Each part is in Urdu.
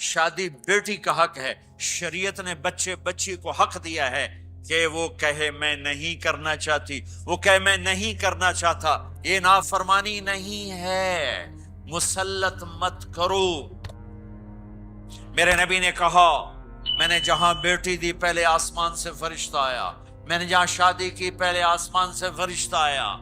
شادی بیٹی کا حق ہے. شریعت نے بچے بچی کو حق دیا ہے کہ وہ کہے میں نہیں کرنا چاہتی، وہ کہے میں نہیں کرنا چاہتا. یہ نافرمانی نہیں ہے. مسلط مت کرو. میرے نبی نے کہا میں نے جہاں بیٹی دی پہلے آسمان سے فرشتہ آیا، میں نے جہاں شادی کی پہلے آسمان سے فرشتہ آیا.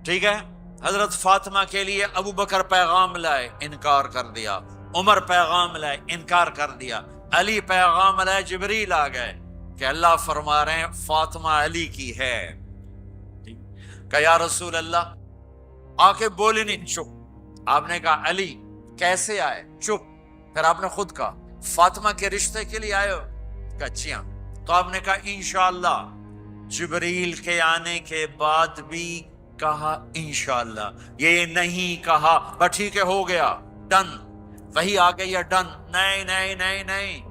ٹھیک ہے. حضرت فاطمہ کے لیے ابو بکر پیغام لائے، انکار کر دیا. عمر پیغام لائے، انکار کر دیا. علی پیغام لائے، جبریل آ گئے کہ اللہ فرما رہے ہیں فاطمہ علی کی ہے. کہ یا رسول اللہ، آ کے بولے نہیں، چپ. آپ نے کہا علی کیسے آئے؟ چپ. پھر آپ نے خود کہا فاطمہ کے رشتے کے لیے آئے ہو؟ کہ اچھی ہاں. تو آپ نے کہا انشاءاللہ. جبریل کے آنے کے بعد بھی کہا انشاءاللہ. یہ نہیں کہا بس ٹھیک ہے ہو گیا ڈن، وہی آ گئی ہے ڈن. نہیں نہیں نہیں نہیں.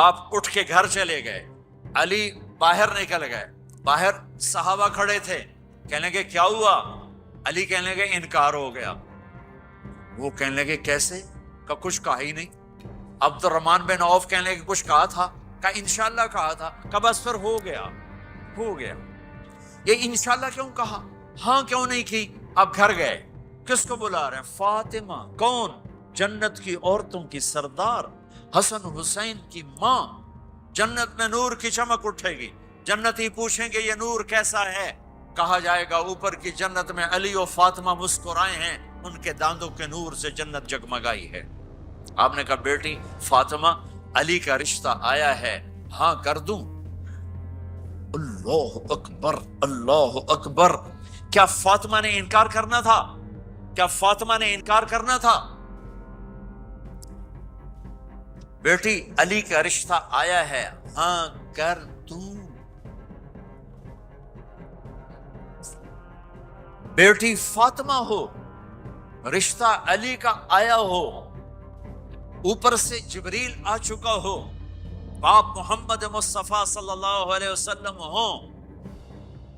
آپ اٹھ کے گھر چلے گئے، علی باہر نکل گئے. باہر صحابہ کھڑے تھے، کہنے لگے کیا ہوا؟ علی کہنے لگے انکار ہو گیا. وہ کہنے لگے کیسے؟ کہ کچھ کہا ہی نہیں. عبد الرحمن بن عوف کہنے لگے کچھ کہا تھا؟ کہ انشاءاللہ کہا تھا. کہ بس پھر ہو گیا ہو گیا. یہ انشاءاللہ کیوں کہا؟ ہاں کیوں نہیں کی؟ اب گھر گئے، کس کو بلا رہے ہیں؟ فاطمہ. کون؟ جنت کی عورتوں کی سردار، حسن حسین کی ماں. جنت میں نور کی چمک اٹھے گی. جنتی پوچھیں گے یہ نور کیسا ہے؟ کہا جائے گا اوپر کی جنت میں علی و فاطمہ مسکرائے ہیں، ان کے داندوں کے نور سے جنت جگمگائی ہے. آپ نے کہا بیٹی فاطمہ علی کا رشتہ آیا ہے، ہاں کر دوں؟ اللہ اکبر اللہ اکبر. کیا فاطمہ نے انکار کرنا تھا؟ کیا فاطمہ نے انکار کرنا تھا؟ بیٹی علی کا رشتہ آیا ہے، ہاں کر دوں. بیٹی فاطمہ ہو، رشتہ علی کا آیا ہو، اوپر سے جبریل آ چکا ہو، باپ محمد مصطفیٰ صلی اللہ علیہ وسلم ہو،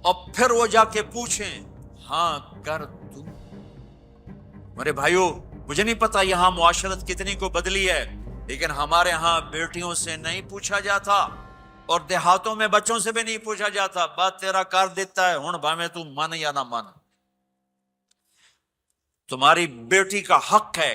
اور پھر وہ جا کے پوچھیں ہاں کر دوں. میرے بھائیو، مجھے نہیں پتا یہاں معاشرت کتنی کو بدلی ہے، لیکن ہمارے ہاں بیٹیوں سے نہیں پوچھا جاتا، اور دیہاتوں میں بچوں سے بھی نہیں پوچھا جاتا. بات تیرا کر دیتا ہے ہن بھاویں تو من یا نہ من. تمہاری بیٹی کا حق ہے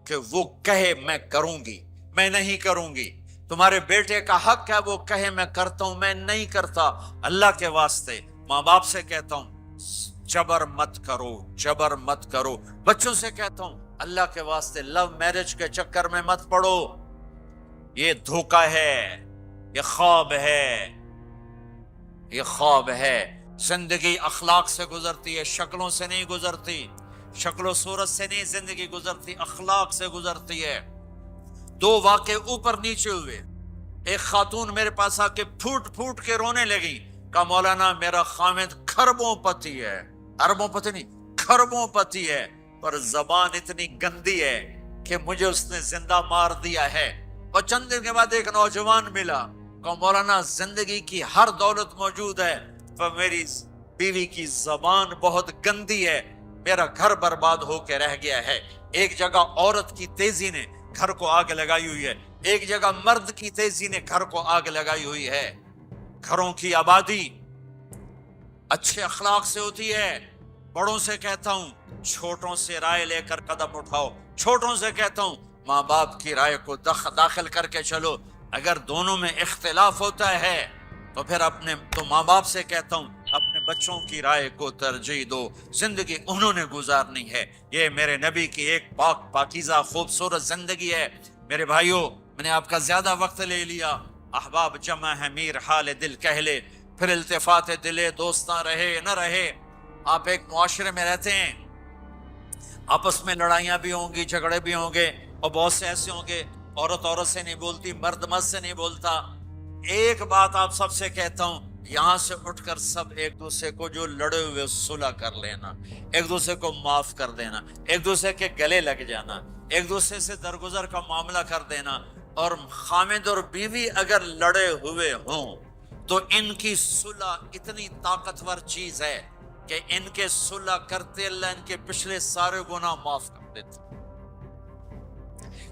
کہ وہ کہے میں کروں گی، میں نہیں کروں گی. تمہارے بیٹے کا حق ہے وہ کہے میں کرتا ہوں، میں نہیں کرتا. اللہ کے واسطے ماں باپ سے کہتا ہوں جبر مت کرو، جبر مت کرو. بچوں سے کہتا ہوں اللہ کے واسطے لو میرج کے چکر میں مت پڑو. یہ دھوکہ ہے، یہ خواب ہے، یہ خواب ہے. زندگی اخلاق سے گزرتی ہے، شکلوں سے نہیں گزرتی. شکل و صورت سے نہیں زندگی گزرتی، اخلاق سے گزرتی ہے. دو واقعے اوپر نیچے ہوئے. ایک خاتون میرے پاس آ کے پھوٹ پھوٹ کے رونے لگی. کہا مولانا میرا خامد کھربوں پتی ہے، اربوں پتی نہیں، کھربوں پتی ہے، پر زبان اتنی گندی ہے کہ مجھے اس نے زندہ مار دیا ہے. اور چند دن کے بعد ایک نوجوان ملا. کہا مولانا زندگی کی ہر دولت موجود ہے، پر میری بیوی کی زبان بہت گندی ہے، میرا گھر برباد ہو کے رہ گیا ہے. ایک جگہ عورت کی تیزی نے گھر کو آگ لگائی ہوئی ہے، ایک جگہ مرد کی تیزی نے گھر کو آگ لگائی ہوئی ہے. گھروں کی آبادی اچھے اخلاق سے ہوتی ہے. بڑوں سے کہتا ہوں چھوٹوں سے رائے لے کر قدم اٹھاؤ. چھوٹوں سے کہتا ہوں ماں باپ کی رائے کو داخل کر کے چلو. اگر دونوں میں اختلاف ہوتا ہے تو پھر تو ماں باپ سے کہتا ہوں اپنے بچوں کی رائے کو ترجیح دو. زندگی انہوں نے گزارنی ہے. یہ میرے نبی کی ایک پاکیزہ خوبصورت زندگی ہے. میرے بھائیوں، میں نے آپ کا زیادہ وقت لے لیا. احباب جمع ہے میر حال دل کہہ لے، پھر التفات دلے دوستاں رہے نہ رہے. آپ ایک معاشرے میں رہتے ہیں، آپس میں لڑائیاں بھی ہوں گی، جھگڑے بھی ہوں گے، اور بہت سے ایسے ہوں گے عورت عورت سے نہیں بولتی، مرد مرد سے نہیں بولتا. ایک بات آپ سب سے کہتا ہوں، یہاں سے اٹھ کر سب ایک دوسرے کو جو لڑے ہوئے صلح کر لینا، ایک دوسرے کو معاف کر دینا، ایک دوسرے کے گلے لگ جانا، ایک دوسرے سے درگزر کا معاملہ کر دینا. اور خامد اور بیوی اگر لڑے ہوئے ہوں تو ان کی صلح اتنی طاقتور چیز ہے کہ ان کے صلح کرتے اللہ ان کے پچھلے سارے گناہ معاف کر دیتے.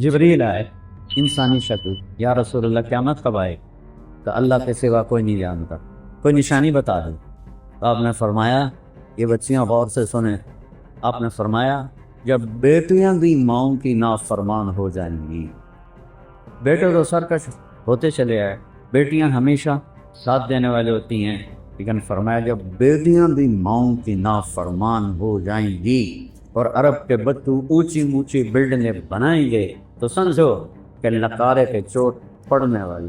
جبریل آئے انسانی شکل، یا رسول اللہ قیامت کب آئے؟ تو اللہ کے سوا کوئی نہیں جانتا، کوئی نشانی بتا دیں۔ تو آپ نے فرمایا، یہ بچیاں غور سے سنیں، آپ نے فرمایا جب بیٹیاں بھی ماؤں کی نافرمان ہو جائیں گی۔ بیٹے تو سرکش ہوتے چلے آئے، بیٹیاں ہمیشہ ساتھ دینے والے ہوتی ہیں، لیکن فرمایا جب بیٹیاں بھی ماؤں کی نافرمان ہو جائیں گی اور عرب کے بچوں اونچی اونچی بلڈنگیں بنائیں گے تو سمجھو کہ نقارے کے چوٹ پڑنے والی۔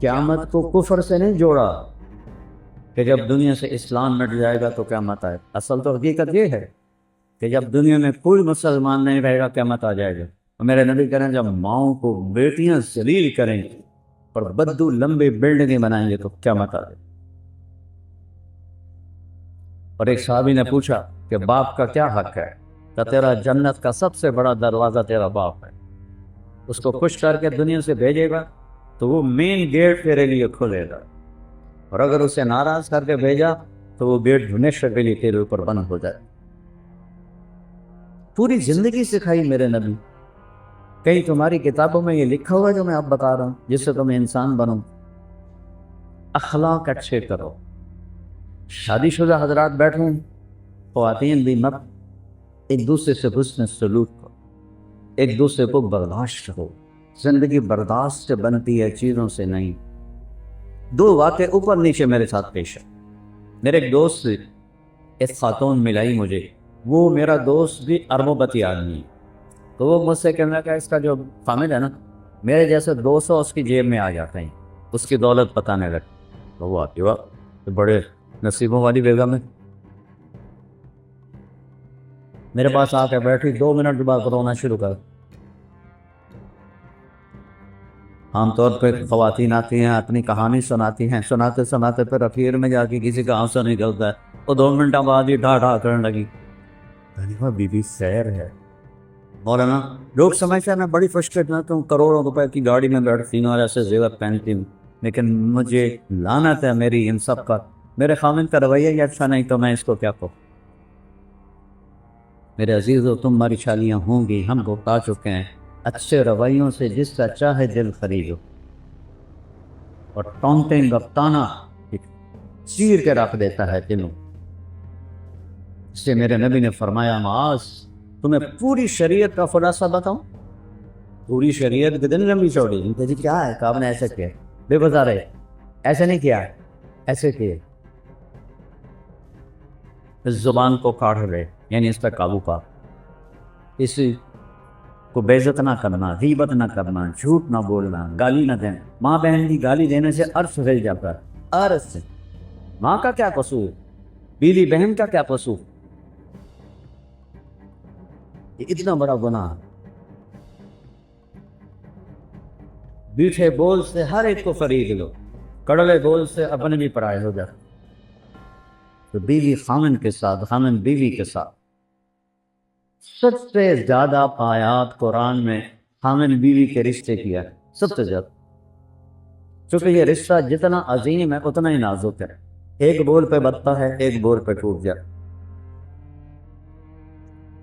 قیامت کو کفر سے نہیں جوڑا کہ جب دنیا سے اسلام مٹ جائے گا تو قیامت آئے، اصل تو حقیقت یہ ہے کہ جب دنیا میں کوئی مسلمان نہیں رہے گا قیامت آ جائے گا۔ میرے نبی کہہ رہے ہیں جب ماؤں کو بیٹیاں ذلیل کریں اور بدو لمبے بلڈنگیں بنائیں گے تو قیامت آ جائے۔ اور ایک صحابی نے پوچھا کہ باپ کا کیا حق ہے؟ کہ تیرا جنت کا سب سے بڑا دروازہ تیرا باپ ہے، اس کو خوش کر کے دنیا سے بھیجے گا تو وہ مین گیٹ تیرے لیے کھولے گا، اور اگر اسے ناراض کر کے بھیجا تو وہ گیٹ ہمیشہ کے لیے تیرے اوپر بند ہو جائے۔ پوری زندگی سکھائی میرے نبی۔ کہیں تمہاری کتابوں میں یہ لکھا ہوا جو میں اب بتا رہا ہوں جس سے تم انسان بنو؟ اخلاق اچھے کرو۔ شادی شدہ حضرات بیٹھے ہیں، خواتین بھی مت، ایک دوسرے سے حسن سلوک کرو، ایک دوسرے کو برداشت کرو۔ زندگی برداشت سے بنتی ہے، چیزوں سے نہیں۔ دو واقعے اوپر نیچے میرے ساتھ پیش ہے۔ میرے ایک دوست ایک خاتون ملائی مجھے، وہ میرا دوست بھی اربوں پتی آدمی ہے، تو وہ مجھ سے کہنے لگا اس کا جو خامد ہے نا، میرے جیسے 200 اس کی جیب میں آ جاتے ہیں، اس کی دولت بتانے لگے۔ تو وہ آتی وقت بڑے نصیبوں والی بیگم ہے، میرے پاس آ کے بیٹھی، 2 منٹ بعد رونا شروع کر۔ عام طور پہ خواتین آتی ہیں، اپنی کہانی سناتی ہیں، سناتے سناتے پھر اخیر میں جا کے کسی کا آنسو نکلتا ہے، وہ 2 منٹ بعد ہی ڈھا ڈھا کرنے لگی۔ بی بی خیر ہے مولانا، لوگ سمجھتے ہیں میں بڑی خوش قسمت ہوں، کروڑوں روپے کی گاڑی میں بیٹھتی ہوں اور ایسے زیور پہنتی ہوں، لیکن مجھے لعنت ہے میری ان سب کا، میرے خامن کا رویہ ہی اچھا نہیں تو میں اس کو کیا کہوں۔ میرے عزیزو، تمہاری شادیاں ہوں گی، ہم بتا چکے ہیں، اچھے رویوں سے جس کا چاہے دل خریدو، اور ٹونٹنگ گفتانہ چیر کے رکھ دیتا ہے دلوں۔ اس سے میرے نبی نے فرمایا، معاذ تمہیں پوری شریعت کا خلاصہ بتاؤں؟ پوری شریعت کے دن لمبی چوڑی؟ جی کیا ہے؟ کہا نے ایسے کیا، بے بتا رہے ایسے نہیں کیا، ایسے کیے۔ اس زبان کو کاٹ رہے، یعنی اس پہ قابو پا، اسی کو بے عزت نہ کرنا، غیبت نہ کرنا، جھوٹ نہ بولنا، گالی نہ دینا۔ ماں بہن کی گالی دینے سے عرش ہل جاتا ہے، عرش سے۔ ماں کا کیا قصور، بیوی بہن کا کیا قصور؟ یہ اتنا بڑا گناہ۔ میٹھے بول سے ہر ایک کو خرید لو، کڑوے بول سے اپنے بھی پرائے ہو جاتے۔ تو بیوی خامن کے ساتھ، خامن بیوی کے ساتھ، سب سے زیادہ آیات قرآن میں خامن بیوی کے رشتے کیا ہے، سب سے زیادہ، چونکہ یہ رشتہ جتنا عظیم ہے اتنا ہی نازک ہے، ایک بول پہ بتتا ہے، ایک بول پہ ٹوٹ جائے۔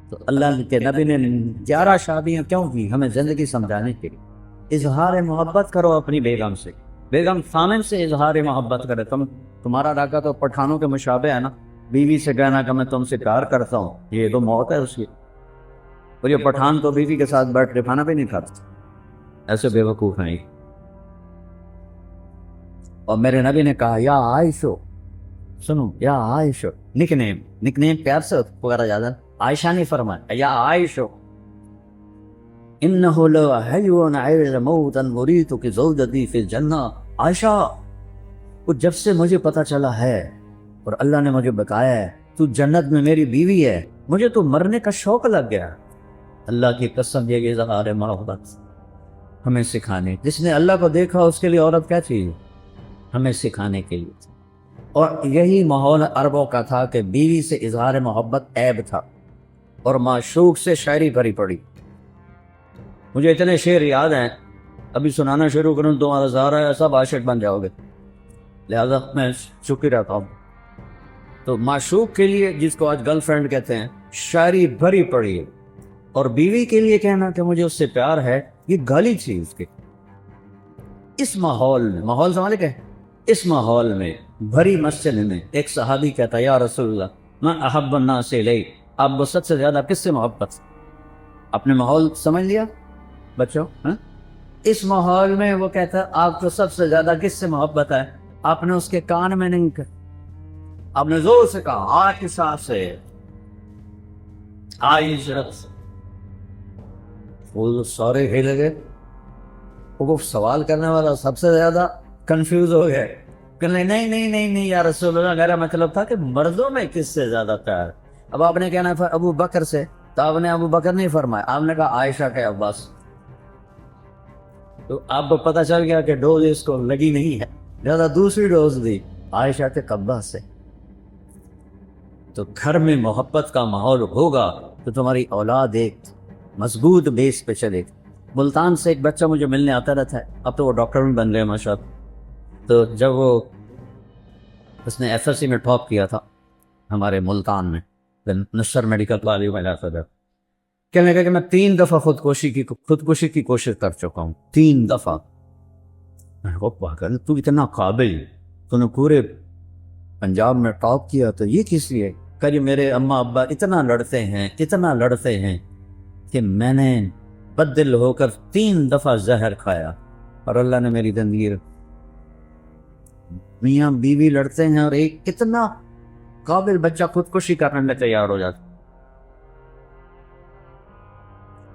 تو اللہ کے نبی نے 11 شادیاں کیوں کی؟ ہمیں زندگی سمجھانے کے لیے۔ اظہار محبت کرو اپنی بیگم سے، بیگم خامن سے اظہار محبت کرے۔ تمہارا راکہ تو پٹھانوں کے مشابہ ہے نا، بیوی سے کہنا کہ میں تم سے پیار کرتا ہوں، یہ تو موت ہے اس کی۔ اور یہ پٹھان تو بیوی کے ساتھ بیٹھ کے کھانا بھی نہیں کھاتا، ایسے بے وقوف ہیں۔ اور میرے نبی نے کہا، یا عائشہ، سنو، یا عائشہ، نک نیم پیار سے پکارا جاتا، عائشہ نہیں فرمایا، یا عائشہ، انہ لحی عیض موتا مریت کی زوجتی فی الجنہ۔ عائشہ، وہ جب سے مجھے پتا چلا ہے اور اللہ نے مجھے بتایا ہے تو جنت میں میری بیوی ہے، مجھے تو مرنے کا شوق لگ گیا۔ اللہ کی قسم، یہ اظہار محبت ہمیں سکھانے، جس نے اللہ کو دیکھا اس کے لیے عورت کیا چیز، ہمیں سکھانے کے لیے۔ اور یہی ماحول عربوں کا تھا کہ بیوی سے اظہار محبت عیب تھا، اور معشوق سے شاعری بھری پڑی۔ مجھے اتنے شعر یاد ہیں، ابھی سنانا شروع کروں تو تمہارا سارا ہے سب عاشق بن جاؤ گے، لہذا میں چپ رہتا ہوں۔ تو معشوق کے لیے، جس کو آج گرل فرینڈ کہتے ہیں، شاعری بھری پڑی ہے، اور بیوی کے لیے کہنا کہ مجھے اس سے پیار ہے، یہ گالی تھی اس کی۔ اس ماحول میں، ماحول سمجھ گئے، اس ماحول میں بھری مسجد میں ایک صحابی کہتا یا رسول اللہ من احب الناس الی، آپ وسط سے زیادہ کس سے محبت؟ اپنے ماحول سمجھ لیا بچوں؟ ہاں؟ اس ماحول میں وہ کہتا آپ کو سب سے زیادہ کس سے محبت ہے؟ آپ نے اس کے کان میں نہیں کہا، آپ نے زور سے کہا آج کے ساتھ سے عائشہ سے۔ وہ سارے ہل گئے، وہ سوال کرنے والا سب سے زیادہ کنفیوز ہو گیا کہ نہیں نہیں نہیں نہیں نہیں یا رسول اللہ، میرا مطلب تھا کہ مردوں میں کس سے زیادہ پیار؟ اب آپ نے کہنا تھا ابو بکر سے، تو آپ نے ابو بکر نہیں فرمایا، آپ نے کہا عائشہ کے عباس۔ تو آپ کو پتہ چل گیا کہ ڈوز اس کو لگی نہیں ہے، لہذا دوسری ڈوز دی عائشہ کے عباس سے۔ تو گھر میں محبت کا ماحول ہوگا تو تمہاری اولاد ایک مضبوط بیس پہ چلے گی۔ ملتان سے ایک بچہ مجھے ملنے آتا رہتا ہے، اب تو وہ ڈاکٹر بھی بن گئے ماشاء اللہ۔ تو جب اس نے ایف ایس سی میں ٹاپ کیا تھا ہمارے ملتان میں، نصر میڈیکل کالج میں صدر، کہنے لگا کہ میں 3 دفعہ خودکشی کی کوشش کر چکا ہوں، 3 دفعہ۔ میں نے کہا پاگل، تو اتنا قابل، تو نے پورے پنجاب میں ٹاپ کیا، تو یہ کس لیے؟ کہ جی میرے اماں ابا اتنا لڑتے ہیں کہ میں نے بدل ہو کر 3 دفعہ زہر کھایا اور اللہ نے میری زندگی۔ میاں بیوی لڑتے ہیں اور ایک کتنا قابل بچہ خودکشی کرنے میں تیار ہو جاتا۔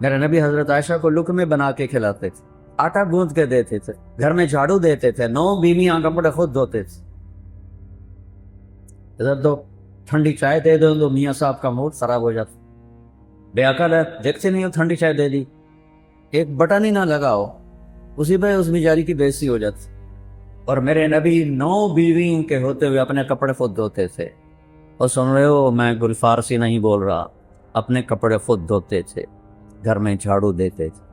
میرے نبی حضرت عائشہ کو لقمے بنا کے کھلاتے تھے، آٹا گوندھ کے دیتے تھے، گھر میں جھاڑو دیتے تھے، 9 بیویاں کپڑے خود دھوتے تھے۔ ادھر تو ٹھنڈی چائے دے دو تو میاں صاحب کا موڈ خراب ہو جاتا، بے عقل ہے، دیکھتے نہیں ہو ٹھنڈی چائے دے دی، ایک بٹن ہی نہ لگاؤ، اسی پہ اس بیچاری کی بےعزتی ہو جاتی۔ اور میرے نبی 9 بیویوں کے ہوتے ہوئے اپنے کپڑے خود دھوتے تھے۔ اور سن رہے ہو، میں گل فارسی نہیں بول رہا، اپنے کپڑے خود دھوتے تھے، گھر میں جھاڑو دیتے تھے۔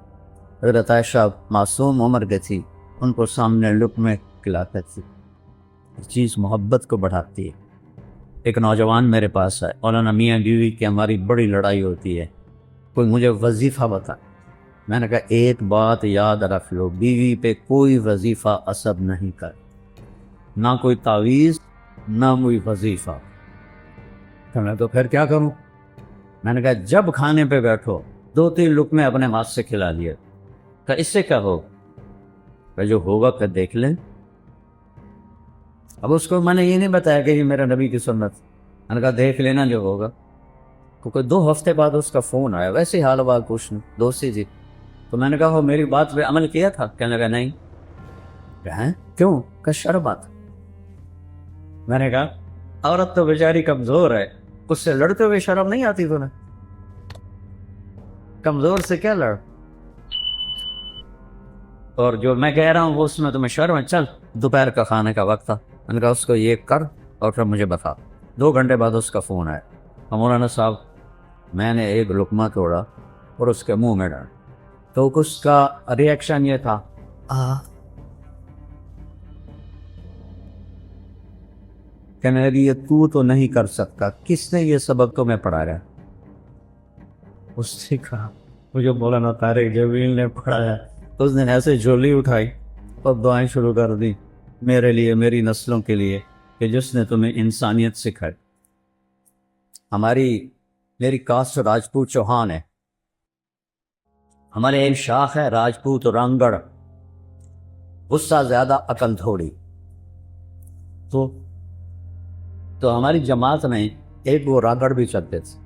حضرت عائشہ معصوم عمر کے تھی، ان کو سامنے لقمے کھلاتے تھے۔ یہ چیز محبت کو بڑھاتی ہے۔ ایک نوجوان میرے پاس ہے، مولانا میاں بیوی کی ہماری بڑی لڑائی ہوتی ہے، کوئی مجھے وظیفہ بتا۔ میں نے کہا ایک بات یاد رکھ لو، بیوی پہ کوئی وظیفہ اثر نہیں کر، نہ کوئی تعویذ نہ کوئی وظیفہ۔ میں تو پھر کیا کروں؟ میں نے کہا جب کھانے پہ بیٹھو 2-3 لقمے اپنے ہاتھ سے کھلا دیے، کہ اس سے کیا ہو؟ کہ جو ہوگا پھر دیکھ لیں۔ اب اس کو میں نے یہ نہیں بتایا کہ یہ میرا نبی کی سنت، میں نے کہا دیکھ لینا جو ہوگا۔ کیونکہ 2 ہفتے بعد اس کا فون آیا، ویسے حال بات پوچھنا، دوستی جی۔ تو میں نے کہا وہ میری بات پہ عمل کیا تھا؟ کہنے لگا نہیں۔ کہیں کیوں؟ کہ شرم بات۔ میں نے کہا عورت تو بیچاری کمزور ہے، اس سے لڑتے ہوئے شرم نہیں آتی تمہیں؟ کمزور سے کیا لڑ؟ اور جو میں کہہ رہا ہوں وہ اس میں تمہیں شرم ہے؟ چل، دوپہر کا کھانے کا وقت تھا، میں نے کہا اس کو یہ کر اور پھر مجھے بتا۔ 2 گھنٹے بعد اس کا فون آیا، مولانا صاحب میں نے ایک لقمہ توڑا اور اس کے منہ میں ڈالا۔ تو اس کا ریئیکشن یہ تھا کہنے لگی یہ تو نہیں کر سکتا، کس نے یہ سبق تمہیں پڑھایا؟ اس نے کہا مجھے مولانا طارق جمیل نے پڑھایا۔ اس دن ایسے جھولی اٹھائی اور دعائیں شروع کر دی میرے لیے، میری نسلوں کے لیے، کہ جس نے تمہیں انسانیت سکھائی۔ میری کاسٹ راجپوت چوہان ہے، ہمارے ایک شاخ ہے راجپوت رانگڑ، غصہ زیادہ عقل تھوڑی۔ تو ہماری جماعت میں ایک وہ رانگڑ بھی چلتے تھے۔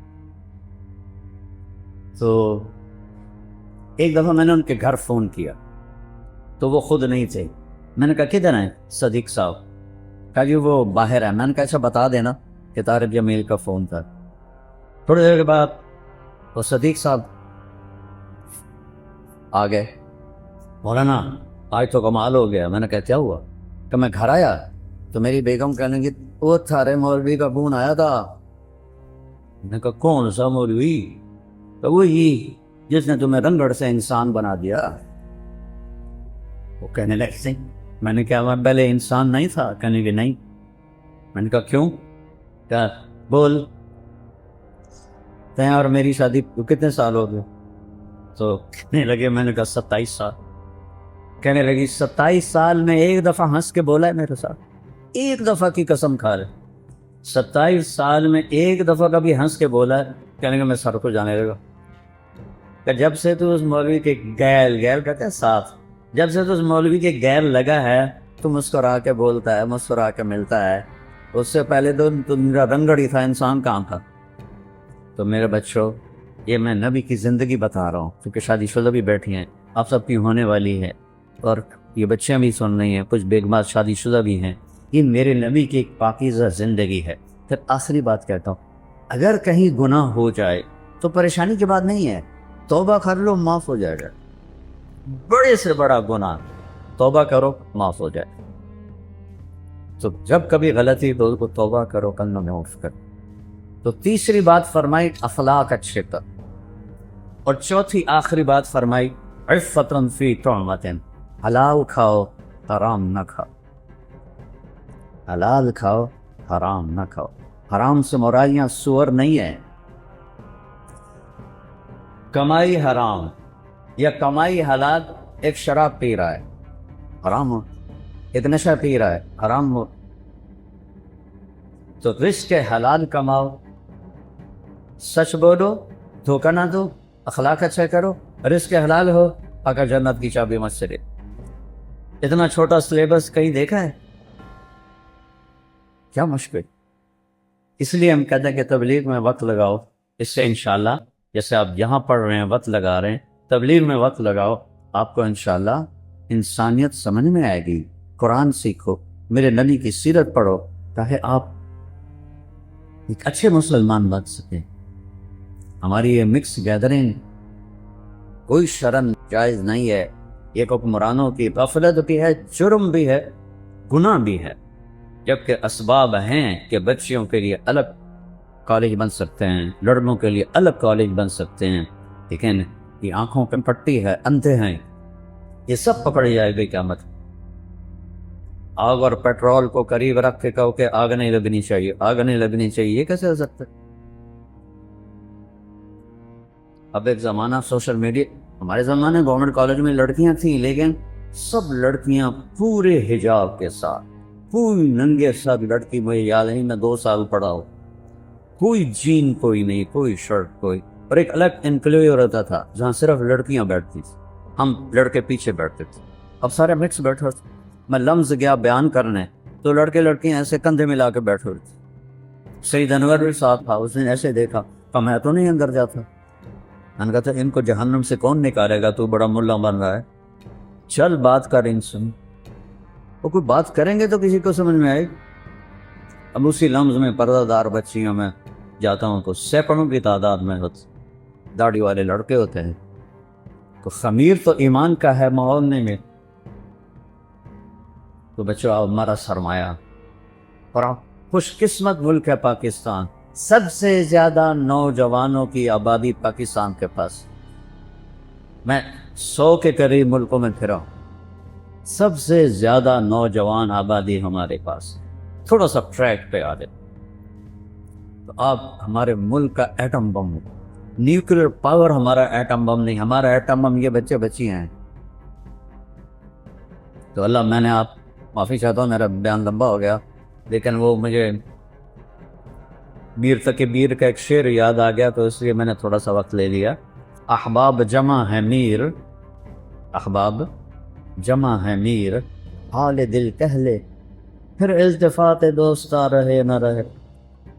تو ایک دفعہ میں نے ان کے گھر فون کیا تو وہ خود نہیں تھے۔ میں نے کہا کدھر ہیں صدیق صاحب؟ کہا جی وہ باہر ہے۔ میں نے کہا اچھا بتا دینا کہ طارق جمیل کا فون تھا۔ تھوڑی دیر کے بعد وہ صدیق صاحب آ گئے، مولانا آج تو کمال ہو گیا۔ میں نے کہا کیا ہوا؟ کہ میں گھر آیا تو میری بیگم کہنے لگی وہ تھارے مولوی کا فون آیا تھا۔ میں نے کہا کون سا مولوی؟ کہ وہی جس نے تمہیں رنگڑ سے انسان بنا دیا۔ وہ کہنے لگے میں نے کہا میں پہلے انسان نہیں تھا؟ کہنے کہ نہیں۔ میں نے کہا کیوں؟ کہا بول۔ کہیں اور میری شادی کو کتنے سال ہو گئے؟ تو کہنے لگے، میں نے کہا 27 سال. کہنے لگی 27 سال میں ایک دفعہ ہنس کے بولا ہے میرے ساتھ؟ ایک دفعہ کی قسم کھا رہے. 27 سال میں ایک دفعہ کبھی ہنس کے بولا ہے؟ کہنے لگا میں سر کو جانے لگا کہ جب سے تو اس مولوی کے گیل کہتے ہیں ساتھ، جب سے تو اس مولوی کے گیل لگا ہے تو مسکرا کے بولتا ہے، مسکرا کے ملتا ہے. اس سے پہلے تو میرا رنگڑی تھا، انسان کہاں تھا. تو میرے بچوں، یہ میں نبی کی زندگی بتا رہا ہوں، کیونکہ شادی شدہ بھی بیٹھی ہیں، آپ سب کی ہونے والی ہے، اور یہ بچیاں بھی سن رہی ہیں، کچھ بیگمات شادی شدہ بھی ہیں. یہ میرے نبی کی ایک پاکیزہ زندگی ہے. پھر آخری بات کہتا ہوں، اگر کہیں گناہ ہو جائے تو پریشانی کی بات نہیں ہے، توبہ کر لو، معاف ہو جائے گا. بڑے سے بڑا گناہ، توبہ کرو، معاف ہو جائے. تو جب کبھی غلطی تو اس کو توبہ کرو، کلمہ میں معاف کرو. تو تیسری بات فرمائی اخلاق اچھے کر، اور چوتھی آخری بات فرمائی عفتن فی طعمتن، حلال کھاؤ حرام نہ کھاؤ. حلال کھاؤ حرام نہ کھاؤ. حرام سے مراد یہاں سور نہیں ہے، کمائی حرام یا کمائی حلال. ایک شراب پی رہا ہے، حرام ہو. ایک نشہ پی رہا ہے، حرام ہو. تو رزق حلال کماؤ، سچ بولو، دھوکہ نہ دو، اخلاق اچھا کرو، رزق حلال ہو، اگر جنت کی چابی مت سے دے. اتنا چھوٹا سلیبس کہیں دیکھا ہے؟ کیا مشکل. اس لیے ہم کہتے ہیں کہ تبلیغ میں وقت لگاؤ. اس سے انشاءاللہ جیسے آپ یہاں پڑھ رہے ہیں، وقت لگا رہے ہیں، تبلیغ میں وقت لگاؤ، آپ کو انشاءاللہ انسانیت سمجھ میں آئے گی. قرآن سیکھو، میرے نبی کی سیرت پڑھو، تاکہ آپ ایک اچھے مسلمان بن سکیں. ہماری یہ مکس گیدرنگ کوئی شرم جائز نہیں ہے. یہ حکمرانوں کی غفلت بھی ہے، جرم بھی ہے، گناہ بھی ہے. جبکہ اسباب ہیں کہ بچیوں کے لیے الگ کالج بن سکتے ہیں، لڑکوں کے لیے الگ کالج بن سکتے ہیں. لیکن یہ آنکھوں پہ پٹی ہے، اندھے ہیں، یہ سب پکڑی جائے گی قیامت. آگ اور پیٹرول کو قریب رکھ کے کہو کہ آگ نہیں لگنی چاہیے، آگ نہیں لگنی چاہیے، یہ کیسے ہو سکتا ہے؟ اب ایک زمانہ سوشل میڈیا، ہمارے زمانے گورنمنٹ کالج میں لڑکیاں تھیں، لیکن سب لڑکیاں پورے حجاب کے ساتھ، پوری ننگے ساتھ. لڑکی مجھے یاد نہیں، میں 2 سال پڑھا ہوں، کوئی جین کوئی نہیں، کوئی شرٹ کوئی. اور ایک الگ انکلیو رہتا تھا جہاں صرف لڑکیاں بیٹھتی تھیں، ہم لڑکے پیچھے بیٹھتے تھے. اب سارے مکس بیٹھے ہوتے. میں لفظ گیا بیان کرنے تو لڑکے لڑکیاں ایسے کندھے ملا کے بیٹھے ہوئے تھے. سید انور بھی ساتھ تھا، اس نے ایسے دیکھا کہ میں تو نہیں اندر جاتا. میں نے کہا تھا ان کو جہنم سے کون نکالے گا، تو بڑا ملا بن رہا ہے، چل بات کر ان سے. وہ کوئی بات کریں گے تو کسی کو سمجھ میں آئے. اب اسی لمز میں پردہ دار بچیوں میں جاتا ہوں تو سینکڑوں کی تعداد میں داڑھی والے لڑکے ہوتے ہیں. تو خمیر تو ایمان کا ہے، ماحول نہیں میں. تو بچوں، ہمارا سرمایہ اور خوش قسمت ملک ہے پاکستان. سب سے زیادہ نوجوانوں کی آبادی پاکستان کے پاس. میں 100 کے قریب ملکوں میں پھرا ہوں، سب سے زیادہ نوجوان آبادی ہمارے پاس. تھوڑا سا ٹریک پہ آ جائے تو آپ ہمارے ملک کا ایٹم بم ہو. نیوکلیر پاور ہمارا ایٹم بم نہیں، ہمارا ایٹم بم یہ بچے بچیاں ہیں. تو اللہ، میں نے آپ معافی چاہتا ہوں، میرا بیان لمبا ہو گیا، لیکن وہ مجھے میر تقی میر کا ایک شعر یاد آ گیا تو اس لیے میں نے تھوڑا سا وقت لے لیا. احباب جمع ہے میر، احباب جمع ہے میر، حال دل کہہ لے پھر التفات دوستا رہے نہ رہے.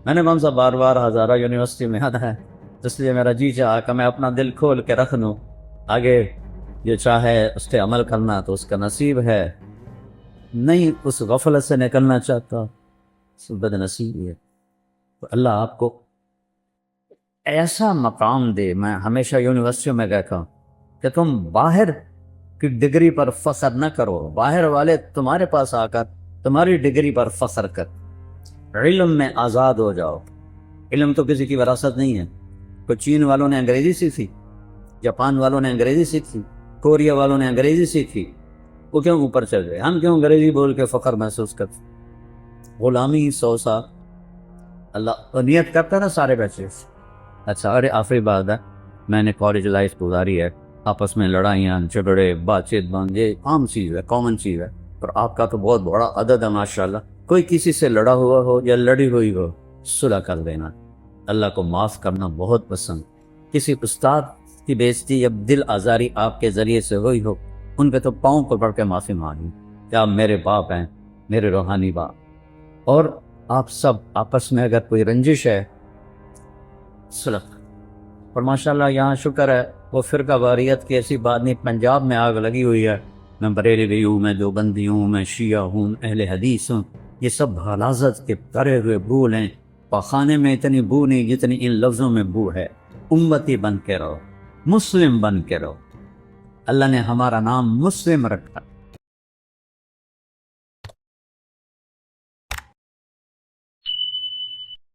میں نے کون سا بار بار ہزارہ یونیورسٹی میں آنا ہے، اس لیے میرا جی چاہا کہ میں اپنا دل کھول کے رکھ لوں. آگے جو چاہے اس پہ عمل کرنا تو اس کا نصیب ہے، نہیں اس غفلت سے نکلنا چاہتا بد نصیب ہے. تو اللہ آپ کو ایسا مقام دے. میں ہمیشہ یونیورسٹیوں میں کہتا ہوں کہ تم باہر کی ڈگری پر فخر نہ کرو، باہر والے تمہارے پاس آ کر تمہاری ڈگری پر فخر کر. علم میں آزاد ہو جاؤ. علم تو کسی کی وراثت نہیں ہے. تو چین والوں نے انگریزی سیکھی، جاپان والوں نے انگریزی سیکھی، کوریا والوں نے انگریزی سیکھی، وہ کیوں اوپر چل گئے؟ ہم کیوں انگریزی بول کے فخر محسوس کرتے؟ غلامی 100 سال. اللہ نیت کرتا نا سارے بچے اچھا، ارے آخری بات ہے، میں نے کالج لائف گزاری ہے، آپس میں لڑائیاں جھگڑے بات چیت بند، یہ عام چیز ہے، کامن چیز ہے، اور آپ کا تو بہت بڑا عدد ہے ماشاءاللہ۔ کوئی کسی سے لڑا ہوا ہو یا لڑی ہوئی ہو، صلح کر دینا۔ اللہ کو معاف کرنا بہت پسند۔ کسی استاد کی بےعزتی یا دل آزاری آپ کے ذریعے سے ہوئی ہو، ان پہ تو پاؤں پکڑ کے معافی مانگی کہ آپ میرے باپ ہیں، میرے روحانی باپ، اور آپ سب آپس میں اگر کوئی رنجش ہے صلح۔ اور ماشاءاللہ یہاں شکر ہے وہ فرقہ واریت کی ایسی بات نہیں، پنجاب میں آگ لگی ہوئی ہے، میں بریلوی ہوں، میں دیوبندی ہوں، میں شیعہ ہوں، اہل حدیث ہوں، یہ سب غلاظت کے کرے ہوئے بھول ہیں۔ پخانے میں اتنی بو نہیں جتنی ان لفظوں میں بو ہے۔ امتی بن کے رہو، مسلم بن کے رہو، اللہ نے ہمارا نام مسلم رکھا۔